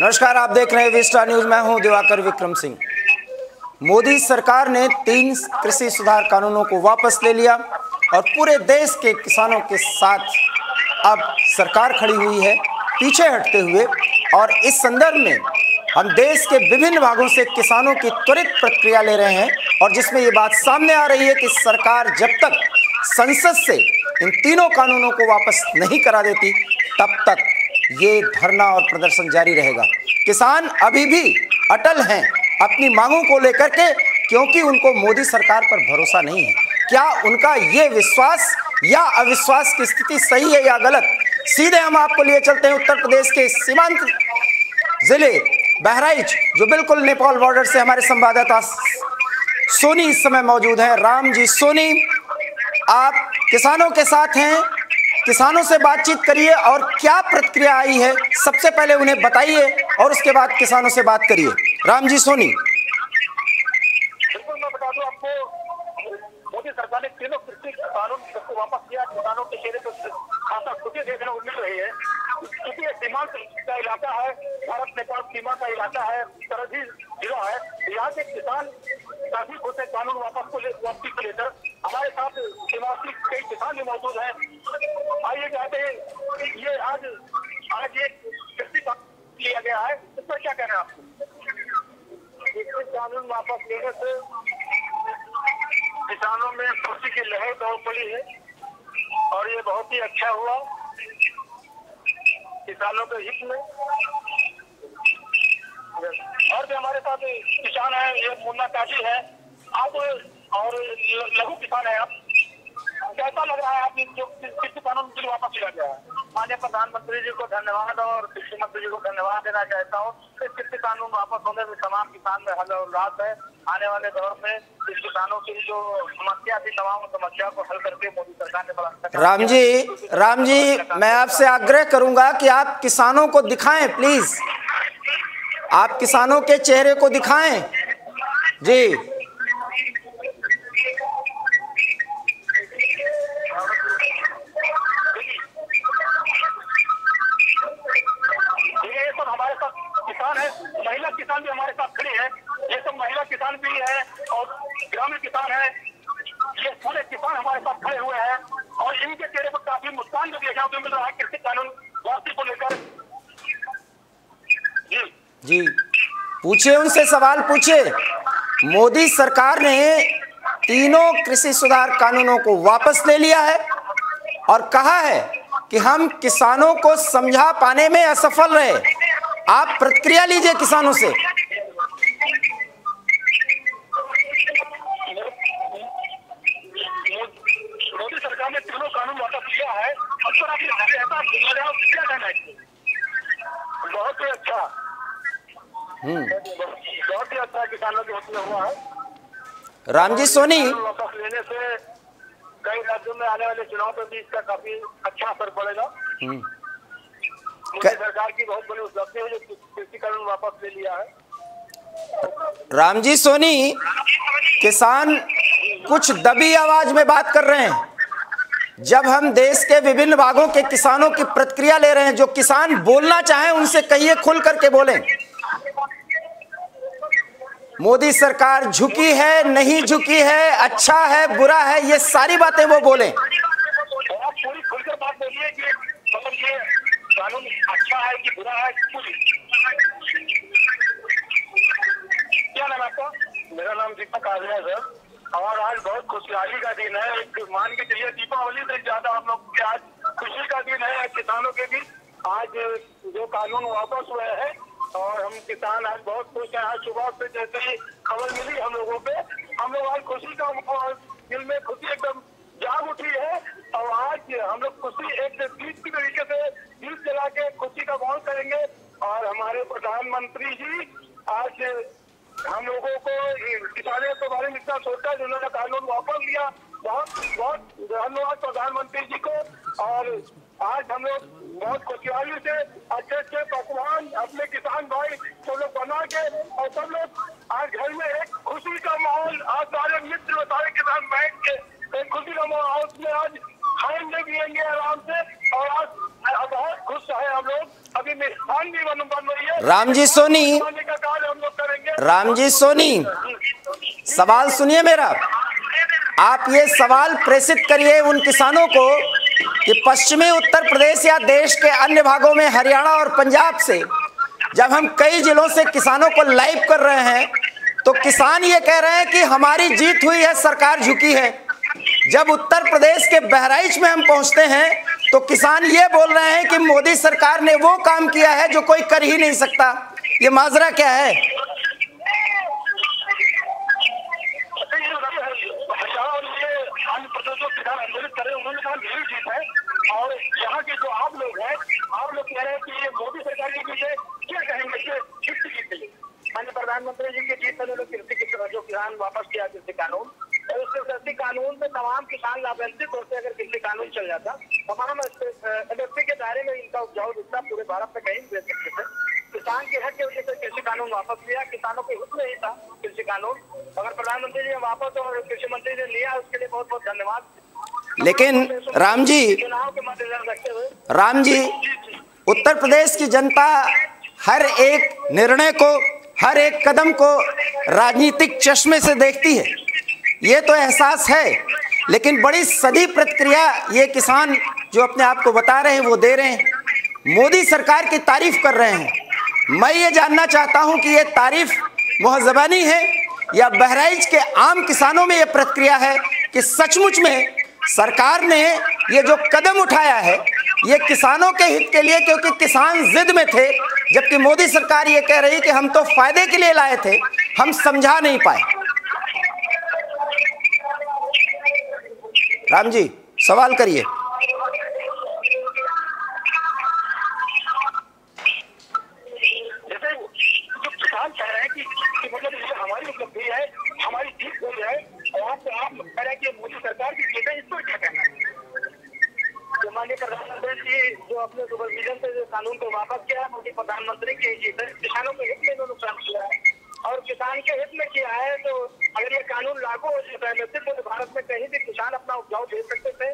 नमस्कार, आप देख रहे हैं विस्टा न्यूज। मैं हूं दिवाकर विक्रम सिंह। मोदी सरकार ने 3 कृषि सुधार कानूनों को वापस ले लिया और पूरे देश के किसानों के साथ अब सरकार खड़ी हुई है पीछे हटते हुए। और इस संदर्भ में हम देश के विभिन्न भागों से किसानों की त्वरित प्रतिक्रिया ले रहे हैं और जिसमें ये बात सामने आ रही है कि सरकार जब तक संसद से इन तीनों कानूनों को वापस नहीं करा देती तब तक ये धरना और प्रदर्शन जारी रहेगा। किसान अभी भी अटल हैं अपनी मांगों को लेकर के, क्योंकि उनको मोदी सरकार पर भरोसा नहीं है। क्या उनका ये विश्वास या अविश्वास की स्थिति सही है या गलत? सीधे हम आपको लिए चलते हैं उत्तर प्रदेश के सीमांत जिले बहराइच, जो बिल्कुल नेपाल बॉर्डर से हमारे संवाददाता सोनी इस समय मौजूद है। राम जी सोनी, आप किसानों के साथ हैं, किसानों से बातचीत करिए और क्या प्रतिक्रिया आई है सबसे पहले उन्हें बताइए और उसके बाद किसानों से बात करिए। राम जी सोनी। बिल्कुल, मैं बता दूं आपको, मोदी सरकार ने तीनों कृषि कानून को वापस किया। किसानों के चेहरे पर खासा खुशी देखने को मिल रही है, क्योंकि ये सीमांत का इलाका है, भारत नेपाल सीमा का इलाका है, सरहदी जिला है। यहाँ के किसान काफी खुश है कानून वापसी को लेकर। हमारे साथ सीमावर्ती कई किसान भी मौजूद हैं। आइए कहते हैं, ये आज ये कृषि कानून लिया गया है, इस पर क्या कहना है आपको? कृषि कानून वापस लेने से किसानों में खुशी की लहर दौड़ पड़ी है और ये बहुत ही अच्छा हुआ किसानों के हित में। और भी हमारे साथ किसान है, ये मुन्ना काजी है, आप और लघु किसान है। आप कैसा लग रहा है आप जो कृषि कानून बिल वापस लिया गया है? माननीय प्रधानमंत्री जी को धन्यवाद और कृषि मंत्री जी को धन्यवाद देना चाहता हूँ। इस कृषि कानून वापस होने में तमाम किसान में हर्ष और उल्लास है। आने वाले दौर में इस किसानों की जो समस्या थी, तमाम समस्या को हल करके मोदी सरकार ने बड़ा। राम जी, मैं आपसे आग्रह करूंगा कि आप किसानों को दिखाएं प्लीज, आप किसानों के चेहरे को दिखाएं जी। हमारे साथ किसान है, महिला किसान भी हमारे साथ खड़ी है। ये सब महिला किसान भी है और ग्रामीण किसान है। ये पूरे किसान हमारे साथ खड़े हुए हैं और इनके चेहरे पर काफी मुस्कान भी देखने को मिल रहा है कृषि कानून वापसी को लेकर। जी पूछिए, उनसे सवाल पूछिए। मोदी सरकार ने तीनों कृषि सुधार कानूनों को वापस ले लिया है और कहा है कि हम किसानों को समझा पाने में असफल रहे। आप प्रतिक्रिया लीजिए किसानों से। मोदी सरकार ने तीनों कानून वापस किया है, अब आप ऐसा क्या कहना है? बहुत ही अच्छा, बहुत ही अच्छा किसानों के हित में हुआ है। राम जी सोनी, वापस लेने से कई राज्यों में आने वाले चुनाव पर भी इसका काफी अच्छा असर पड़ेगा। मोदी सरकार की बहुत बड़ी उपलब्धि है जो कृषि कानून वापस ले लिया है। राम जी सोनी, किसान कुछ दबी आवाज में बात कर रहे हैं। जब हम देश के विभिन्न भागों के किसानों की प्रतिक्रिया ले रहे हैं, जो किसान बोलना चाहें उनसे कहिए, खुल करके बोलें। मोदी सरकार झुकी है, नहीं झुकी है, अच्छा है, बुरा है, ये सारी बातें वो बोलें। आप पूरी खुलकर बात बोलिए कि मतलब ये कानून अच्छा है कि बुरा है। क्या नाम आपका? मेरा नाम दीपक आर्या है सर। और आज बहुत खुशहाली का दिन है। एक मान के चलिए दीपावली से ज्यादा हम लोग के आज खुशी का दिन है किसानों के भी। आज जो कानून वापस हुए हैं और हम किसान आज बहुत खुश हैं। आज सुबह से जैसे ही खबर मिली हम लोगों पे, हम लोग आज खुशी का दिल में खुशी एकदम जाग उठी है। और आज हम लोग खुशी एक जीत की तरीके से दीप जला के खुशी का माहौल करेंगे। और हमारे प्रधानमंत्री जी आज हम लोगों को किसानों के बारे में इतना सोचा जिन्होंने कानून वापस लिया। बहुत बहुत धन्यवाद प्रधानमंत्री जी को। और आज हम लोग बहुत खुशहाली से अच्छे अच्छे पकवान अपने किसान भाई सब लोग बना के और सब लोग आज घर में एक खुशी का माहौल, आज सारे मित्र सारे किसान बैठ के एक खुशी का माहौल में आज खाएंगे पिएंगे आराम से। और आज बहुत खुश है हम लोग। अभी की मिसाल भी बन रही है। राम जी सोनी, का कार्य हम लोग करेंगे। राम जी सोनी, सवाल सुनिए मेरा। आप ये सवाल प्रेषित करिए उन किसानों को कि पश्चिमी उत्तर प्रदेश या देश के अन्य भागों में, हरियाणा और पंजाब से जब हम कई जिलों से किसानों को लाइव कर रहे हैं तो किसान ये कह रहे हैं कि हमारी जीत हुई है, सरकार झुकी है। जब उत्तर प्रदेश के बहराइच में हम पहुंचते हैं तो किसान ये बोल रहे हैं कि मोदी सरकार ने वो काम किया है जो कोई कर ही नहीं सकता। ये माजरा क्या है? आंदोलित कर रहे हैं, उन्होंने कहा मेरी जीत है। और यहाँ के जो आप लोग हैं, आप लोग कह रहे हैं कि ये मोदी सरकार की जीत है। क्या कहेंगे किसकी जीत है? माननीय प्रधानमंत्री जी की जीत है। कृषि जो किसान वापस किया कृषि कानून, और उसके कृषि कानून में तमाम किसान लाभान्वित होते। अगर कृषि कानून चल जाता, तमाम एमएसपी के दायरे में इनका उपजाऊ हिस्सा पूरे भारत में कहीं दे सकते थे। किसान के हक की वजह से कृषि कानून वापस लिया। किसानों के हित में ही था कृषि कानून। अगर प्रधानमंत्री जी ने वापस और कृषि मंत्री ने लिया, उसके लिए बहुत बहुत धन्यवाद। लेकिन राम जी, उत्तर प्रदेश की जनता हर एक निर्णय को, हर एक कदम को राजनीतिक चश्मे से देखती है, ये तो एहसास है। लेकिन बड़ी सदी प्रतिक्रिया ये किसान जो अपने आप को बता रहे हैं वो दे रहे हैं, मोदी सरकार की तारीफ कर रहे हैं। मैं ये जानना चाहता हूं कि ये तारीफ मुहज़्ज़बानी है या बहराइच के आम किसानों में ये प्रतिक्रिया है कि सचमुच में सरकार ने ये जो कदम उठाया है ये किसानों के हित के लिए, क्योंकि किसान जिद में थे, जबकि मोदी सरकार ये कह रही कि हम तो फायदे के लिए लाए थे, हम समझा नहीं पाए। राम जी, सवाल करिए। जैसे जो किसान कह रहे हैं कि मतलब ये हमारी उपलब्धि है, हमारी जीत हुई है, और आप कह रहे हैं कि मोदी सरकार की जीत है, इसको क्या कहना है? जो माननीय प्रधानमंत्री जी जो अपने सुपरविजन से जो कानून को वापस किया, मोदी प्रधानमंत्री की जीत है। किसानों के हित में इन्होंने नुकसान किया है, और किसान के हित में किया है। तो अगर ये कानून लागू हो जाता है, पूरे भारत में कहीं भी किसान अपना उपजाऊ दे सकते थे।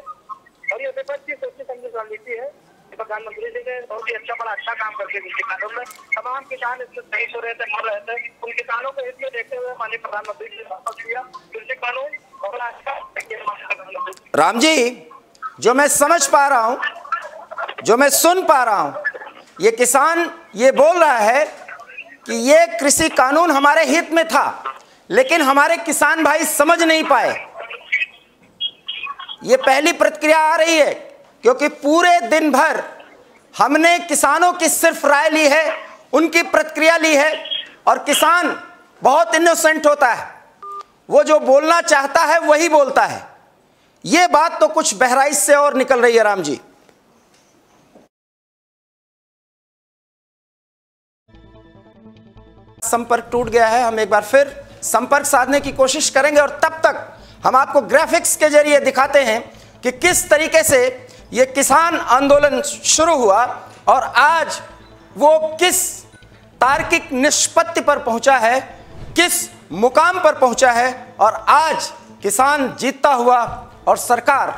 और ये विपक्ष की सोची समझी रणनीति है। प्रधानमंत्री जी ने बहुत ही बड़ा अच्छा काम करके कृषि कानून में तमाम किसान इसमें शहीद हो रहे थे, मर रहे थे। उन किसानों को हित में देखते हुए माननीय प्रधानमंत्री जी ने वापस किया कृषि कानून, और बड़ा अच्छा। राम जी, जो मैं समझ पा रहा हूं, जो मैं सुन पा रहा हूं, ये किसान ये बोल रहा है कि ये कृषि कानून हमारे हित में था, लेकिन हमारे किसान भाई समझ नहीं पाए। ये पहली प्रतिक्रिया आ रही है, क्योंकि पूरे दिन भर हमने किसानों की सिर्फ राय ली है, उनकी प्रतिक्रिया ली है, और किसान बहुत इनोसेंट होता है, वो जो बोलना चाहता है वही बोलता है। ये बात तो कुछ बहराइच से और निकल रही है। राम जी, संपर्क टूट गया है, हम एक बार फिर संपर्क साधने की कोशिश करेंगे, और तब तक हम आपको ग्राफिक्स के जरिए दिखाते हैं कि किस तरीके से ये किसान आंदोलन शुरू हुआ और आज वो किस तार्किक निष्पत्ति पर पहुंचा है, किस मुकाम पर पहुंचा है, और आज किसान जीतता हुआ और सरकार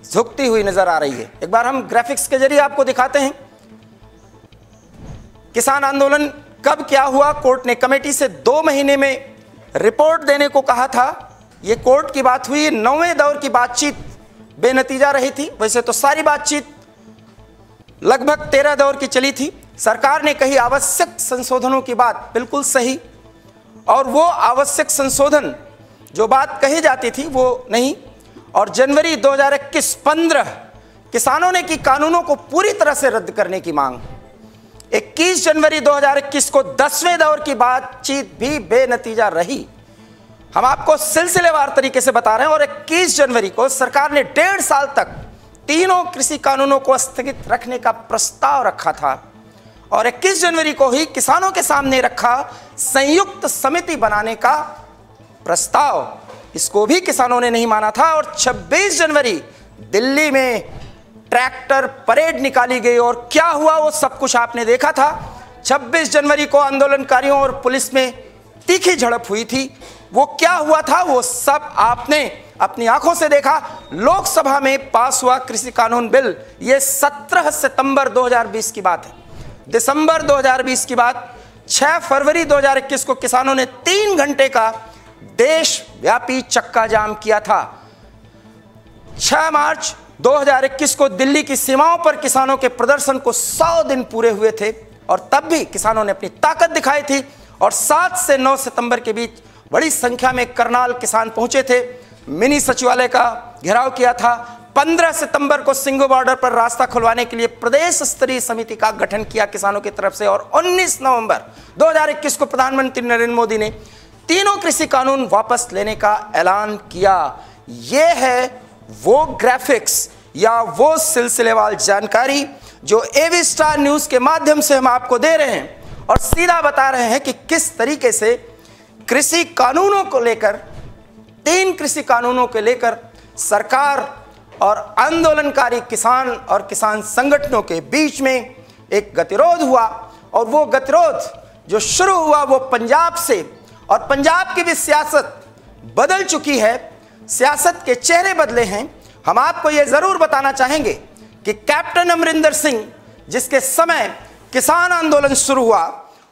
झुकती हुई नजर आ रही है। एक बार हम ग्राफिक्स के जरिए आपको दिखाते हैं किसान आंदोलन कब क्या हुआ। कोर्ट ने कमेटी से 2 महीने में रिपोर्ट देने को कहा था। ये कोर्ट की बात हुई। 9वें दौर की बातचीत बेनतीजा रही थी। वैसे तो सारी बातचीत लगभग 13 दौर की चली थी। सरकार ने कही आवश्यक संशोधनों की बात, बिल्कुल सही, और वो आवश्यक संशोधन जो बात कही जाती थी वो नहीं। और जनवरी 2021 15 किसानों ने की कानूनों को पूरी तरह से रद्द करने की मांग। 21 जनवरी 2021 को 10वें दौर की बातचीत भी बेनतीजा रही। हम आपको सिलसिलेवार तरीके से बता रहे हैं। और 21 जनवरी को सरकार ने 1.5 साल तक तीनों कृषि कानूनों को स्थगित रखने का प्रस्ताव रखा था। और 21 जनवरी को ही किसानों के सामने रखा संयुक्त समिति बनाने का प्रस्ताव। इसको भी किसानों ने नहीं माना था। और 26 जनवरी दिल्ली में ट्रैक्टर परेड निकाली गई और क्या हुआ वो सब कुछ आपने देखा था। 26 जनवरी को आंदोलनकारियों और पुलिस में तीखी झड़प हुई थी। वो क्या हुआ था वो सब आपने अपनी आंखों से देखा। लोकसभा में पास हुआ कृषि कानून बिल, ये 17 सितंबर 2020 की बात है। दिसंबर 2020 की बात, 6 फरवरी 2021 को किसानों ने 3 घंटे का देशव्यापी चक्का जाम किया था। 6 मार्च 2021 को दिल्ली की सीमाओं पर किसानों के प्रदर्शन को 100 दिन पूरे हुए थे और तब भी किसानों ने अपनी ताकत दिखाई थी और 7 से 9 सितंबर के बीच बड़ी संख्या में करनाल किसान पहुंचे थे, मिनी सचिवालय का घेराव किया था। 15 सितंबर को सिंघू बॉर्डर पर रास्ता खुलवाने के लिए प्रदेश स्तरीय समिति का गठन किया किसानों की तरफ से और 19 नवंबर 2021 को प्रधानमंत्री नरेंद्र मोदी ने तीनों कृषि कानून वापस लेने का ऐलान किया। यह है वो ग्राफिक्स या वो सिलसिलेवार जानकारी जो एवी स्टार न्यूज के माध्यम से हम आपको दे रहे हैं और सीधा बता रहे हैं कि किस तरीके से कृषि कानूनों को लेकर, 3 कृषि कानूनों को लेकर सरकार और आंदोलनकारी किसान और किसान संगठनों के बीच में एक गतिरोध हुआ और वो गतिरोध जो शुरू हुआ वो पंजाब से, और पंजाब की भी सियासत बदल चुकी है, सियासत के चेहरे बदले हैं। हम आपको ये जरूर बताना चाहेंगे कि कैप्टन अमरिंदर सिंह जिसके समय किसान आंदोलन शुरू हुआ,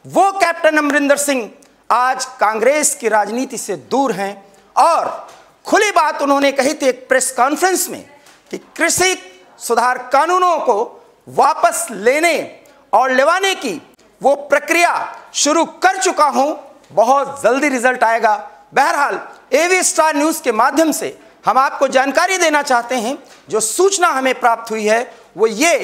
वो कैप्टन अमरिंदर सिंह आज कांग्रेस की राजनीति से दूर हैं और खुली बात उन्होंने कही थी एक प्रेस कॉन्फ्रेंस में कि कृषि सुधार कानूनों को वापस लेने और लेवाने की वो प्रक्रिया शुरू कर चुका हूं, बहुत जल्दी रिजल्ट आएगा। बहरहाल एवी स्टार न्यूज के माध्यम से हम आपको जानकारी देना चाहते हैं, जो सूचना हमें प्राप्त हुई है वो ये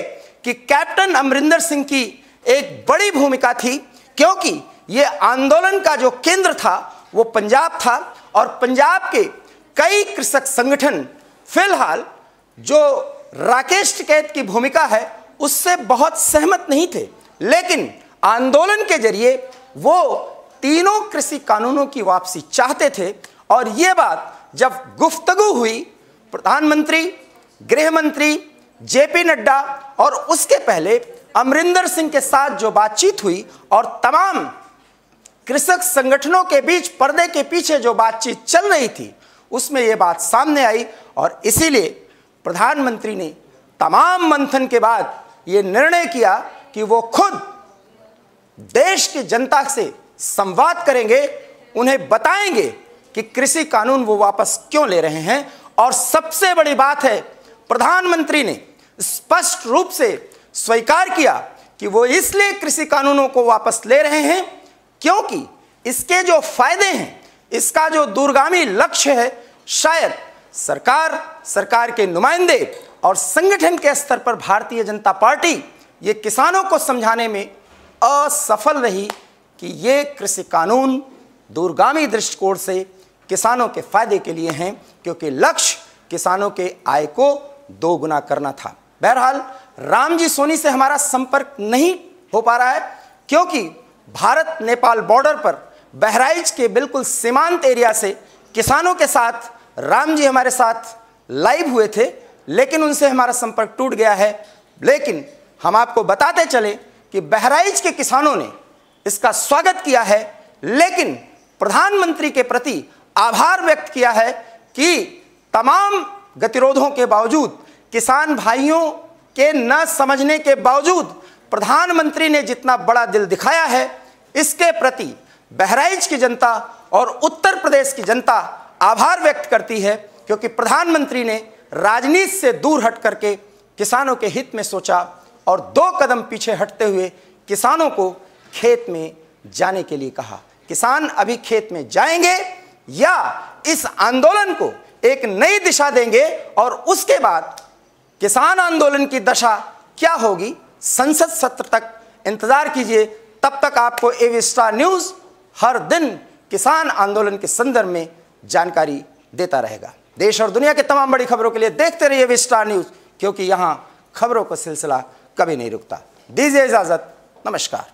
कि कैप्टन अमरिंदर सिंह की एक बड़ी भूमिका थी, क्योंकि ये आंदोलन का जो केंद्र था वो पंजाब था और पंजाब के कई कृषक संगठन फिलहाल जो राकेश टिकैत की भूमिका है उससे बहुत सहमत नहीं थे, लेकिन आंदोलन के जरिए वो तीनों कृषि कानूनों की वापसी चाहते थे। और ये बात जब गुफ्तगू हुई प्रधानमंत्री, गृह मंत्री जेपी नड्डा और उसके पहले अमरिंदर सिंह के साथ जो बातचीत हुई और तमाम कृषक संगठनों के बीच पर्दे के पीछे जो बातचीत चल रही थी, उसमें यह बात सामने आई और इसीलिए प्रधानमंत्री ने तमाम मंथन के बाद यह निर्णय किया कि वो खुद देश की जनता से संवाद करेंगे, उन्हें बताएंगे कि कृषि कानून वो वापस क्यों ले रहे हैं। और सबसे बड़ी बात है, प्रधानमंत्री ने स्पष्ट रूप से स्वीकार किया कि वो इसलिए कृषि कानूनों को वापस ले रहे हैं क्योंकि इसके जो फायदे हैं, इसका जो दूरगामी लक्ष्य है, शायद सरकार के नुमाइंदे और संगठन के स्तर पर भारतीय जनता पार्टी ये किसानों को समझाने में असफल रही कि ये कृषि कानून दूरगामी दृष्टिकोण से किसानों के फायदे के लिए हैं, क्योंकि लक्ष्य किसानों के आय को दोगुना करना था। बहरहाल रामजी सोनी से हमारा संपर्क नहीं हो पा रहा है क्योंकि भारत नेपाल बॉर्डर पर बहराइच के बिल्कुल सीमांत एरिया से किसानों के साथ रामजी हमारे साथ लाइव हुए थे, लेकिन उनसे हमारा संपर्क टूट गया है। लेकिन हम आपको बताते चले कि बहराइच के किसानों ने इसका स्वागत किया है, लेकिन प्रधानमंत्री के प्रति आभार व्यक्त किया है कि तमाम गतिरोधों के बावजूद, किसान भाइयों के न समझने के बावजूद प्रधानमंत्री ने जितना बड़ा दिल दिखाया है, इसके प्रति बहराइच की जनता और उत्तर प्रदेश की जनता आभार व्यक्त करती है, क्योंकि प्रधानमंत्री ने राजनीति से दूर हट करके किसानों के हित में सोचा और 2 कदम पीछे हटते हुए किसानों को खेत में जाने के लिए कहा। किसान अभी खेत में जाएंगे या इस आंदोलन को एक नई दिशा देंगे और उसके बाद किसान आंदोलन की दशा क्या होगी, संसद सत्र तक इंतजार कीजिए। तब तक आपको एवी स्टार न्यूज हर दिन किसान आंदोलन के संदर्भ में जानकारी देता रहेगा। देश और दुनिया के तमाम बड़ी खबरों के लिए देखते रहिए एवी स्टार न्यूज, क्योंकि यहां खबरों का सिलसिला कभी नहीं रुकता। दीजिए इजाजत, नमस्कार।